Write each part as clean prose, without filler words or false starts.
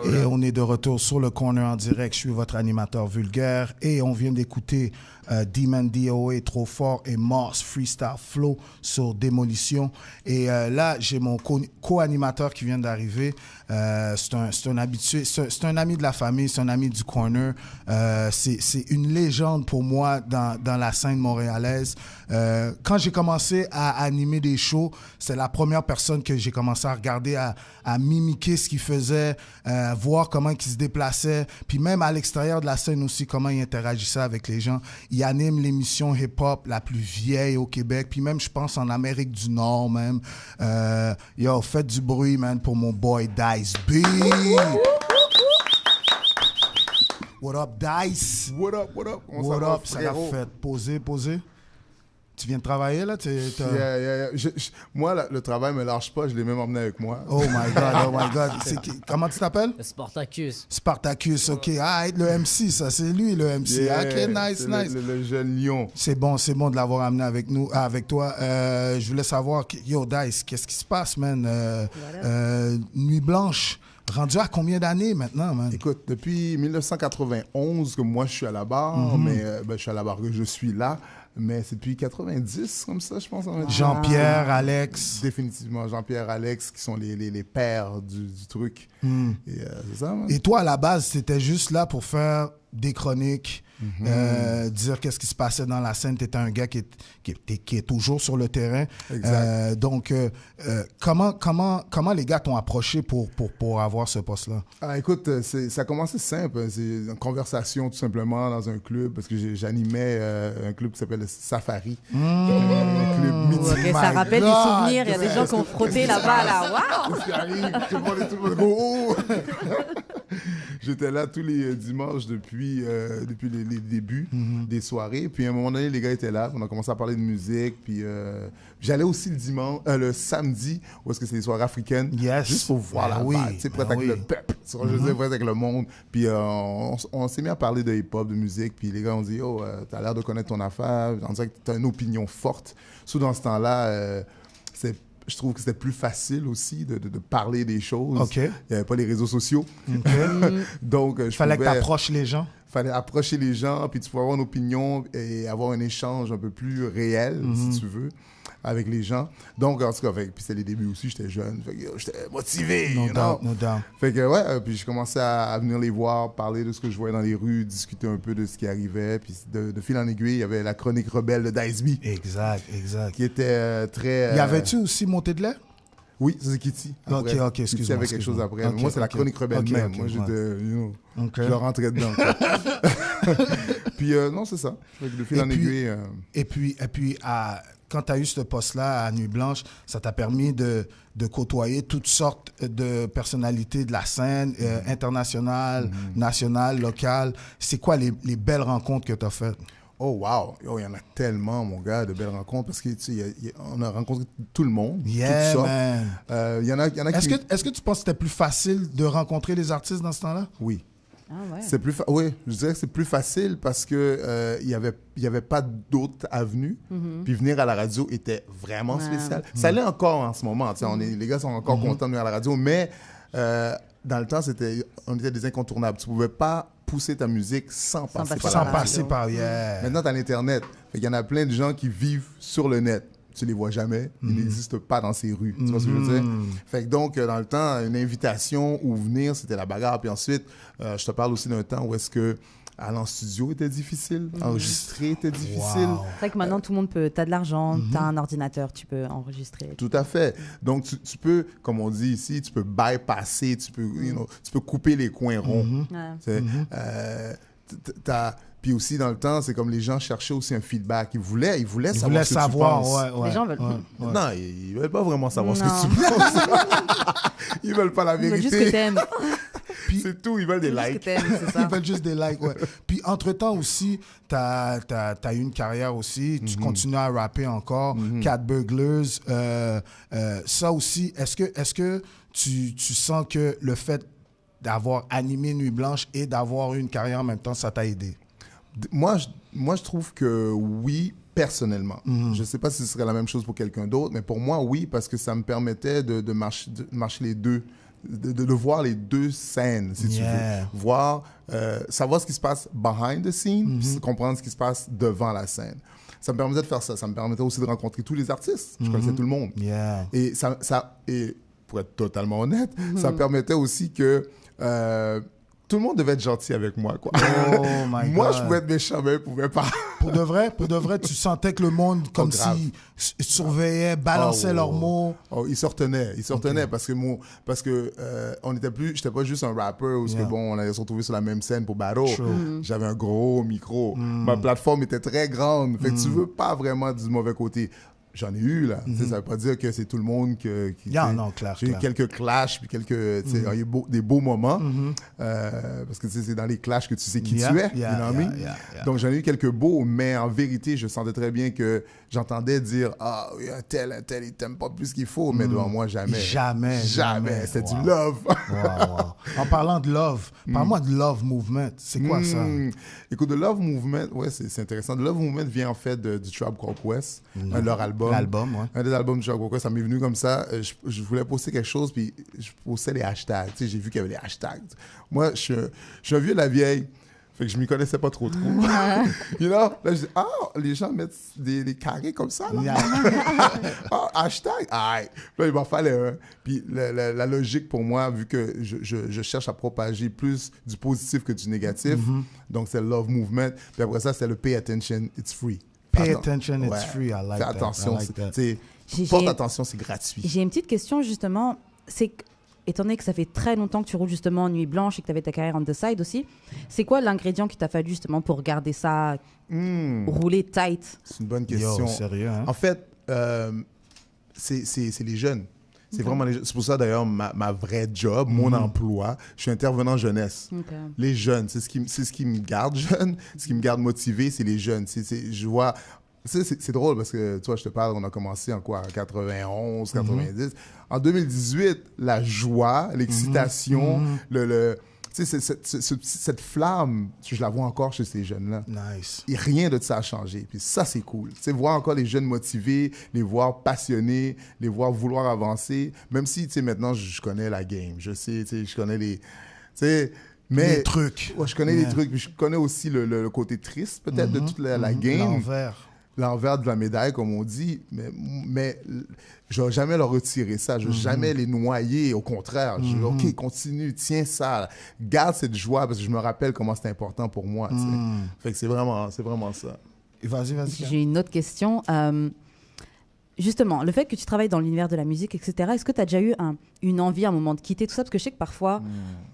Et on est de retour sur le corner en direct. Je suis votre animateur vulgaire et on vient d'écouter Demon DOA, Trop Fort et Moss Freestyle Flow sur Démolition. Et là, j'ai mon co-animateur qui vient d'arriver. C'est un habitué, c'est un ami de la famille, c'est un ami du corner. C'est une légende pour moi dans la scène montréalaise. Quand j'ai commencé à animer des shows, c'est la première personne que j'ai commencé à regarder, à mimiquer ce qu'il faisait, voir comment il se déplaçait, puis même à l'extérieur de la scène aussi, comment il interagissait avec les gens. Il anime l'émission hip-hop la plus vieille au Québec, puis même, je pense, en Amérique du Nord même. Yo, faites du bruit, man, pour mon boy Dice B. What up, Dice? What up, what up? What up, ça l'a fait. Poser. Tu viens de travailler, là? Yeah. Moi, le travail me lâche pas. Je l'ai même emmené avec moi. Oh my God. Comment tu t'appelles? Spartacus, OK. Ah, le MC, ça, c'est lui, le MC. Yeah, OK, nice. Le jeune lion. C'est bon de l'avoir amené avec toi. Je voulais savoir, yo, Dice, qu'est-ce qui se passe, man? Nuit Blanche, rendu à combien d'années maintenant, man? Écoute, depuis 1991 que moi, je suis à la barre, mais je suis à la barre, que je suis là. Mais c'est depuis 90, comme ça, je pense. Jean-Pierre, Alex. Définitivement, Jean-Pierre, Alex, qui sont les pères du truc. Et c'est ça, man. Et toi, à la base, t'étais juste là pour faire des chroniques, dire qu'est-ce qui se passait dans la scène. T'étais un gars qui est toujours sur le terrain. Exact. Donc, comment les gars t'ont approché pour avoir ce poste-là? Ah, écoute, ça a commencé simple. C'est une conversation, tout simplement, dans un club, parce que j'animais un club qui s'appelle Safari. Un club mythique. Okay, ça rappelle des souvenirs. Il y a des gens qui ont frotté là-bas, là. Waouh! Qu'est-ce qui arrive? Tout le monde go, oh! J'étais là tous les dimanches depuis les débuts des soirées. Puis à un moment donné, les gars étaient là. On a commencé à parler de musique. Puis j'allais aussi le samedi, où est-ce que c'est des soirées africaines. Yes. Juste pour voir la vibe, tu sais, pour être avec le peuple. Je disais, pour être avec le monde. Puis on s'est mis à parler de hip-hop, de musique. Puis les gars ont dit, oh, t'as l'air de connaître ton affaire. On dirait que t'as une opinion forte. Surtout dans ce temps-là, je trouve que c'était plus facile aussi de parler des choses. OK. Il n'y avait pas les réseaux sociaux. Donc, fallait que tu approches les gens. Fallait approcher les gens, puis tu pouvais avoir une opinion et avoir un échange un peu plus réel, si tu veux, avec les gens. Donc, en tout cas, puis c'était les débuts aussi, j'étais jeune, j'étais motivé. No doubt. Fait que, puis je commençais à venir les voir, parler de ce que je voyais dans les rues, discuter un peu de ce qui arrivait. Puis de fil en aiguille, il y avait la chronique rebelle de Dice B. Exact. Qui était très... Y avait-tu aussi Montée de lait? Oui, c'est Kitty. OK, excuse-moi. Kitty avait quelque chose après. Okay, moi, c'est la chronique rebelle même. Moi, j'étais, je le rentrais dedans. Puis, non, c'est ça. De fil en aiguille. Et puis quand tu as eu ce poste-là à Nuit Blanche, ça t'a permis de côtoyer toutes sortes de personnalités de la scène, internationale, nationale, locale. C'est quoi les belles rencontres que tu as faites? Oh, wow! Il y en a tellement, mon gars, de belles rencontres, parce que, tu sais, on a rencontré tout le monde, yeah, toutes sortes. Man. Il y en a qui... Est-ce que tu penses que c'était plus facile de rencontrer les artistes dans ce temps-là? Oui. Ah ouais. Oui, je dirais que c'est plus facile parce que il y avait pas d'autres avenues. Puis venir à la radio était vraiment spécial. Ça l'est encore en ce moment. Les gars sont encore contents de venir à la radio, mais dans le temps, on était des incontournables. Tu pouvais pas pousser ta musique sans passer par yeah. Maintenant, tu as l'Internet. Il y en a plein de gens qui vivent sur le net. Tu les vois jamais. Ils n'existent pas dans ces rues. Tu vois ce que je veux dire? Fait que donc, dans le temps, une invitation ou venir, c'était la bagarre. Puis ensuite, je te parle aussi d'un temps où est-ce que aller en studio était difficile, enregistrer était difficile. Wow. C'est vrai que maintenant, tout le monde peut... Tu as de l'argent, tu as un ordinateur, tu peux enregistrer. Tout à fait. Donc, tu peux, comme on dit ici, tu peux bypasser, tu peux couper les coins ronds. Puis aussi, dans le temps, c'est comme les gens cherchaient aussi un feedback. Ils voulaient savoir ce que tu penses. Les gens veulent... Non, ils veulent pas vraiment savoir ce que tu penses. Ils veulent pas la vérité. Ils veulent juste que t'aimes. Puis, c'est tout, ils veulent des likes. Ils veulent juste des likes, ouais. Puis, entre-temps aussi, t'as eu une carrière aussi. Tu continues à rapper encore. Cat Burglars. Ça aussi, est-ce que tu sens que le fait d'avoir animé Nuit Blanche et d'avoir eu une carrière en même temps, ça t'a aidé? Moi, je trouve que oui, personnellement. Je ne sais pas si ce serait la même chose pour quelqu'un d'autre, mais pour moi, oui, parce que ça me permettait de marcher les deux de voir les deux scènes, si tu veux. Voir, savoir ce qui se passe behind the scene, puis comprendre ce qui se passe devant la scène. Ça me permettait de faire ça. Ça me permettait aussi de rencontrer tous les artistes. Je connaissais tout le monde. Et et pour être totalement honnête, ça permettait aussi que tout le monde devait être gentil avec moi, quoi. Oh my moi, God. je pouvais être méchant, mais je pouvais pas. Pour de vrai, tu sentais que le monde, comme si surveillait, balançait leurs mots. Ils se retenaient parce que on n'était plus, j'étais pas juste un rapper où on allait se retrouver sur la même scène pour battle. J'avais un gros micro. Ma plateforme était très grande. Fait que tu veux pas vraiment du mauvais côté. J'en ai eu, là. Ça veut pas dire que c'est tout le monde qui... non, clair. J'ai eu quelques clashs, puis quelques... Il y a eu des beaux moments, parce que c'est dans les clashs que tu sais qui tu es, Donc, j'en ai eu quelques beaux, mais en vérité, je sentais très bien que j'entendais dire « Ah, oui, un tel, il t'aime pas plus qu'il faut. » Mais devant moi, jamais. Jamais. C'est du love. En parlant de love, parle-moi de Love Movement. C'est quoi ça? Écoute, The Love Movement, c'est intéressant. The Love Movement vient en fait du Tribe Called Quest, un de leurs albums. Un des albums du Tribe Called Quest, ça m'est venu comme ça. Je voulais poster quelque chose, puis je postais les hashtags. Tu sais, j'ai vu qu'il y avait les hashtags. Moi, je suis un vieux de la vieille. Fait que je m'y connaissais pas trop. You know? Là, je dis, les gens mettent des carrés comme ça, là. Hashtag. Là, il m'en fallait un. Puis la logique pour moi, vu que je cherche à propager plus du positif que du négatif, donc c'est le Love Movement. Puis après ça, c'est le Pay Attention, It's Free. Pay attention, it's free. I like Fais attention. Porte attention, c'est gratuit. J'ai une petite question, justement. C'est étant donné que ça fait très longtemps que tu roules justement en nuit blanche et que tu avais ta carrière on the side aussi, c'est quoi l'ingrédient qui t'a fallu justement pour garder ça rouler tight? C'est une bonne question. Sérieux, hein? En fait, c'est les jeunes. C'est vraiment les jeunes. C'est pour ça d'ailleurs ma vraie job, mon emploi, je suis intervenant jeunesse. Les jeunes, c'est ce qui me garde jeune, ce qui me garde motivé, c'est les jeunes. Je vois... C'est drôle parce que, tu vois, je te parle, on a commencé en quoi? En 91, 90. En 2018, la joie, l'excitation, cette flamme, je la vois encore chez ces jeunes-là. Nice. Et rien de ça a changé. Puis ça, c'est cool. Tu sais, voir encore les jeunes motivés, les voir passionnés, les voir vouloir avancer. Même si, tu sais, maintenant, je connais la game. Je sais, tu sais, je connais les... Tu sais... Mais, les trucs. Ouais, je connais les trucs. Puis je connais aussi le côté triste, peut-être, de toute la game. L'envers de la médaille, comme on dit, mais je ne vais jamais leur retirer ça. Je ne vais jamais les noyer. Au contraire, je vais dire, OK, continue, tiens ça. Garde cette joie, parce que je me rappelle comment c'était important pour moi. Fait que c'est vraiment ça. Vas-y. J'ai une autre question. Justement, le fait que tu travailles dans l'univers de la musique, etc., est-ce que tu as déjà eu une envie à un moment de quitter tout ça? Parce que je sais que parfois,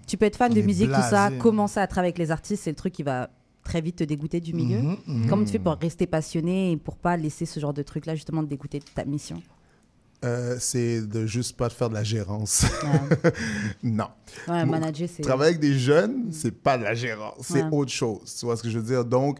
tu peux être fan de musique, tout ça, commencer à travailler avec les artistes, c'est le truc qui va très vite te dégoûter du milieu. Comment tu fais pour rester passionné et pour pas laisser ce genre de truc-là justement te dégoûter de ta mission? C'est de juste pas de faire de la gérance. Non. Ouais, manager, c'est... Travailler avec des jeunes, c'est pas de la gérance, c'est autre chose. Tu vois ce que je veux dire? Donc,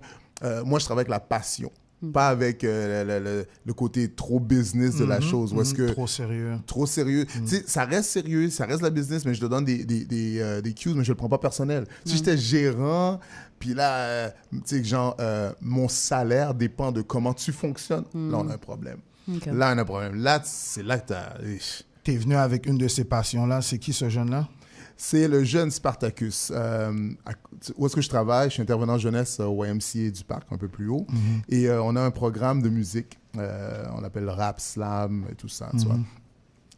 moi, je travaille avec la passion. Pas avec le côté trop business de la chose. Où est-ce que, trop sérieux. Trop sérieux. Tu sais, ça reste sérieux, ça reste la business, mais je te donne des cues, mais je le prends pas personnel. Si j'étais gérant, puis là, tu sais, genre, mon salaire dépend de comment tu fonctionnes, là, on a un problème. Là, on a un problème. Là, c'est là que t'as... T'es venu avec une de ces passions-là. C'est qui, ce jeune-là? C'est le jeune Spartacus. Où est-ce que je travaille? Je suis intervenant jeunesse au YMCA du Parc, un peu plus haut. Et on a un programme de musique. On l'appelle Rap, Slam et tout ça, tu vois.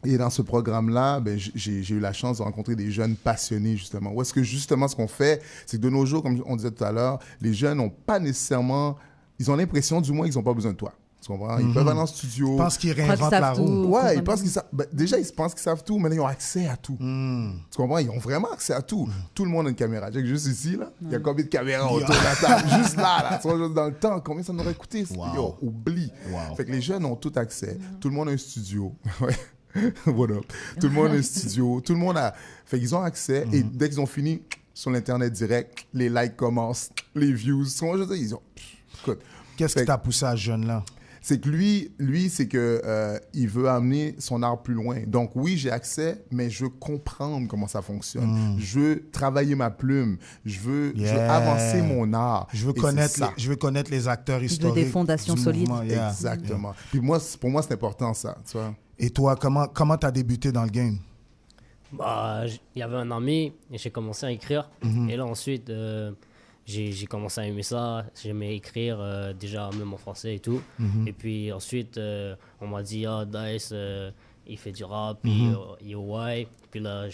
Et dans ce programme-là, ben, j'ai eu la chance de rencontrer des jeunes passionnés, justement. Où est-ce que, justement, ce qu'on fait, c'est que de nos jours, comme on disait tout à l'heure, les jeunes n'ont pas nécessairement... Ils ont l'impression, du moins, qu'ils n'ont pas besoin de toi. Tu comprends? Ils peuvent aller en studio. Ils pensent qu'ils réinventent la roue. Ouais, ils pensent qu'ils savent... Ben, déjà, ils pensent qu'ils savent tout, mais là, ils ont accès à tout. Tu comprends? Ils ont vraiment accès à tout. Tout le monde a une caméra. Juste ici, là, il y a combien de caméras autour de la table? Juste là. Tu vois, juste dans le temps, combien ça nous aurait coûté? Yo, oublie. Fait que les jeunes ont tout accès. Tout le monde a un studio. What up? Tout le monde a un studio. Tout le monde a... Fait qu'ils ont accès. Et dès qu'ils ont fini, sur l'Internet direct, les likes commencent, les views. Tu vois, je veux dire, ils ont... Écoute. Qu'est-ce qui t'a poussé à ce jeune-là? C'est que lui c'est que il veut amener son art plus loin. Donc oui, j'ai accès, mais je veux comprendre comment ça fonctionne. Je veux travailler ma plume. Je veux avancer mon art. Je veux connaître les acteurs historiques. Je veux des fondations solides. Exactement. Puis moi, pour moi, c'est important ça. Tu vois. Et toi, comment t'as débuté dans le game? Il y avait un ami et j'ai commencé à écrire. Et là, ensuite, j'ai commencé à aimer ça. J'aimais écrire déjà, même en français et tout. Et puis ensuite, on m'a dit, Dice, il fait du rap, puis EOY. Puis là,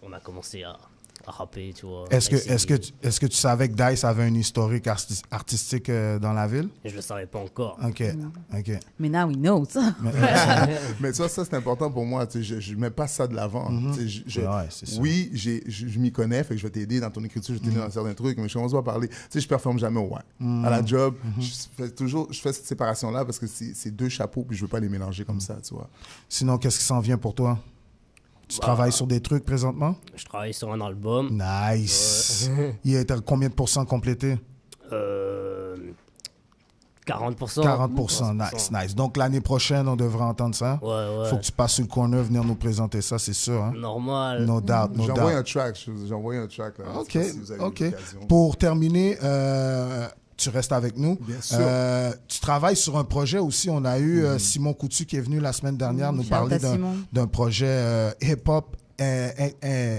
on a commencé à rapper, tu vois. Est-ce que tu savais que Dice avait un historique artistique dans la ville? Je le savais pas encore. OK. Mais now we know ça. Mais ça c'est important pour moi. Je ne mets pas ça de l'avant. C'est ça. Oui, je m'y connais, fait que je vais t'aider dans ton écriture, je vais t'aider dans certains trucs, mais je commence pas à parler. Je performe jamais au à la job, je fais cette séparation-là parce que c'est deux chapeaux, puis je veux pas les mélanger comme ça, tu vois. Sinon, qu'est-ce qui s'en vient pour toi? Tu travailles sur des trucs présentement? Je travaille sur un album. Nice. Il est à combien de pourcents complété? 40%. 40%, nice. Donc, l'année prochaine, on devrait entendre ça? Ouais. Faut que tu passes sur le corner, venir nous présenter ça, c'est sûr. Hein? Normal. No doubt. J'ai envoyé un track. Là. OK. Si vous avez l'occasion. Pour terminer, tu restes avec nous. Bien sûr. Tu travailles sur un projet aussi. On a eu Simon Coutu qui est venu la semaine dernière nous parler d'un projet hip-hop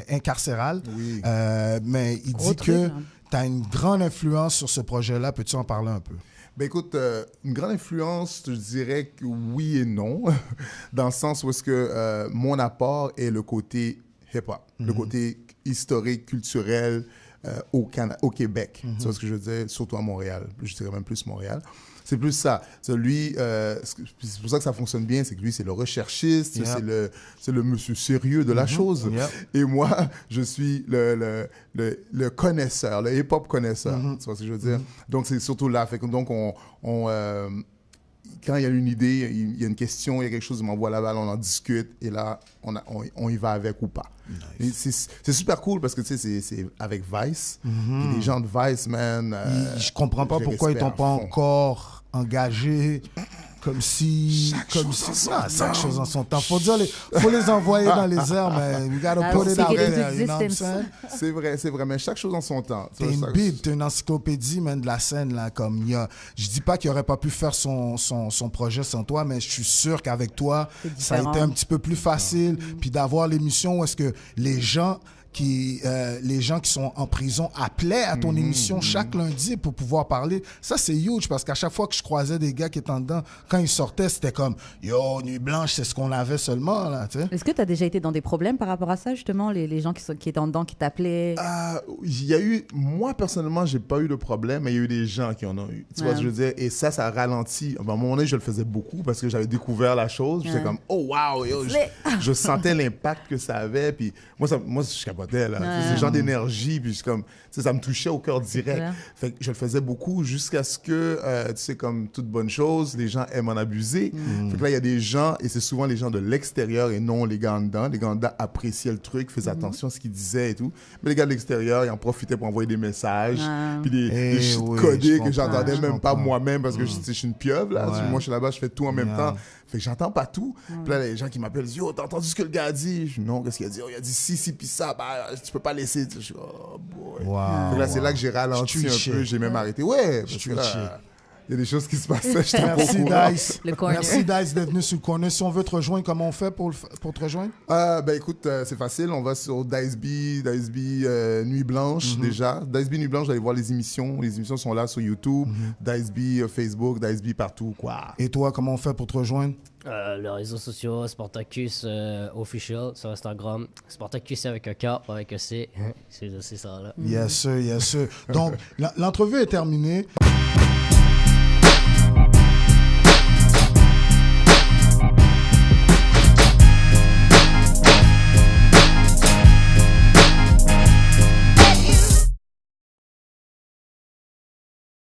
incarcéral. Oui. Mais il dit que tu as une grande influence sur ce projet-là. Peux-tu en parler un peu? Ben écoute, une grande influence, je dirais que oui et non, dans le sens où est-ce que mon apport est le côté hip-hop, le côté historique, culturel au Québec. Tu vois ce que je veux dire? Surtout à Montréal. Je dirais même plus Montréal. C'est plus ça. Lui, c'est pour ça que ça fonctionne bien, c'est que lui, c'est le recherchiste, c'est le monsieur sérieux de la chose. Et moi, je suis le connaisseur, le hip-hop connaisseur. Tu vois ce que je veux dire? Donc, c'est surtout là. Fait que, donc, quand il y a une idée, il y a une question, il y a quelque chose, il m'envoie la balle, on en discute, et là, on y va avec ou pas. Nice. C'est super cool parce que, tu sais, c'est avec Vice. Les gens de Vice, man... je comprends pas pourquoi ils t'ont pas encore engagé comme si... Chaque chose en son temps. Faut les envoyer dans les airs, mais we gotta put it out there, you know what I'm saying? C'est vrai, mais chaque chose en son temps. T'es une bible, t'es une encyclopédie, man, de la scène, là, comme je dis pas qu'il aurait pas pu faire son projet sans toi, mais je suis sûr qu'avec toi, ça a été un petit peu plus facile, puis d'avoir l'émission où est-ce que les gens qui sont en prison appelaient à ton émission chaque lundi pour pouvoir parler. Ça, c'est huge parce qu'à chaque fois que je croisais des gars qui étaient en dedans, quand ils sortaient, c'était comme « Yo, Nuit Blanche, c'est ce qu'on avait seulement. » là, tu sais. Est-ce que tu as déjà été dans des problèmes par rapport à ça, justement, les gens qui étaient en dedans, qui t'appelaient? Il y a eu... Moi, personnellement, j'ai pas eu de problème, mais il y a eu des gens qui en ont eu. Tu vois ce que je veux dire? Et ça ralentit. À un moment donné, je le faisais beaucoup parce que j'avais découvert la chose. J'étais comme « Oh, wow! » Je sentais l'impact que ça avait. Puis moi, je capotais. C'est ce genre d'énergie, puis ça me touchait au cœur direct. Fait que je le faisais beaucoup jusqu'à ce que, tu sais, comme toute bonne chose, les gens aiment en abuser. Fait que là, il y a des gens, et c'est souvent les gens de l'extérieur et non les gars en dedans. Les gars en dedans appréciaient le truc, faisaient attention à ce qu'ils disaient et tout. Mais les gars de l'extérieur, ils en profitaient pour envoyer des messages, puis des shit codés que j'entendais même pas moi-même parce que je suis une pieuvre, là. Moi, je suis là-bas, je fais tout en même temps. Fait que j'entends pas tout. Puis là, les gens qui m'appellent disent « Yo, t'as entendu ce que le gars a dit? » Je dis « Non, qu'est-ce qu'il a dit? » « Il a dit si, puis ça. Tu peux pas laisser. » Je suis « Oh, boy. » Fait que là, c'est là que j'ai ralenti un peu. J'ai même arrêté. Ouais, parce que là, il y a des choses qui se passaient. Merci, Dice. Merci, Dice, d'être venu sur le corner. Si on veut te rejoindre, comment on fait pour te rejoindre? Ben écoute, c'est facile. On va sur Dice B Nuit Blanche, déjà. Dice B Nuit Blanche, vous allez voir les émissions. Les émissions sont là sur YouTube. Dice B Facebook, Dice B partout, quoi. Et toi, comment on fait pour te rejoindre? Les réseaux sociaux, Sportacus Official sur Instagram. Sportacus avec un K, pas avec un C. C'est ça, là. Yes, sir. Donc, l'entrevue est terminée.